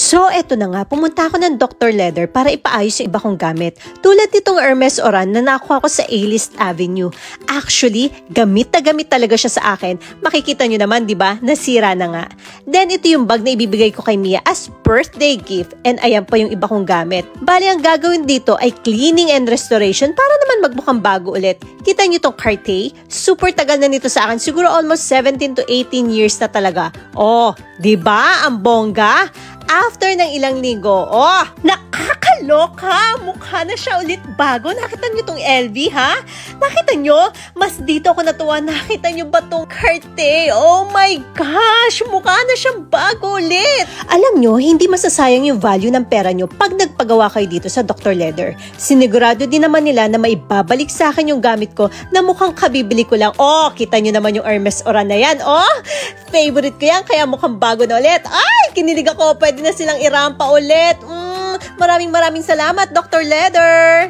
So, eto na nga, pumunta ako ng Dr. Leather para ipaayos yung iba kong gamit. Tulad nitong Hermes Oran na nakuha ko sa A-List Avenue. Actually, gamit na gamit talaga siya sa akin. Makikita nyo naman, di ba? Nasira na nga. Then, ito yung bag na ibibigay ko kay Mia as birthday gift. And ayan pa yung iba kong gamit. Bali, ang gagawin dito ay cleaning and restoration para naman magmukhang bago ulit. Kita nyo tong Cartier? Super tagal na nito sa akin. Siguro almost 17 to 18 years na talaga. Oh, di ba? Ang bongga. After ng ilang linggo, nakakaloka! Mukha na siya ulit bago. Nakita niyo tong LV, ha? Nakita niyo? Mas dito ako natuwa. Nakita niyo ba tong Cartier? Oh my gosh! Mukha na siyang bago ulit. Alam niyo, hindi masasayang yung value ng pera niyo pag nagpagawa kayo dito sa Dr. Leather. Sinigurado din naman nila na maibabalik sa akin yung gamit ko na mukhang kabibili ko lang. Oh, kita niyo naman yung Hermes Oran na yan. Oh, favorite ko yan, kaya mukhang bago na ulit. Ay, kinilig ako. Pwede na silang irampa ulit. Maraming salamat, Dr. Leather.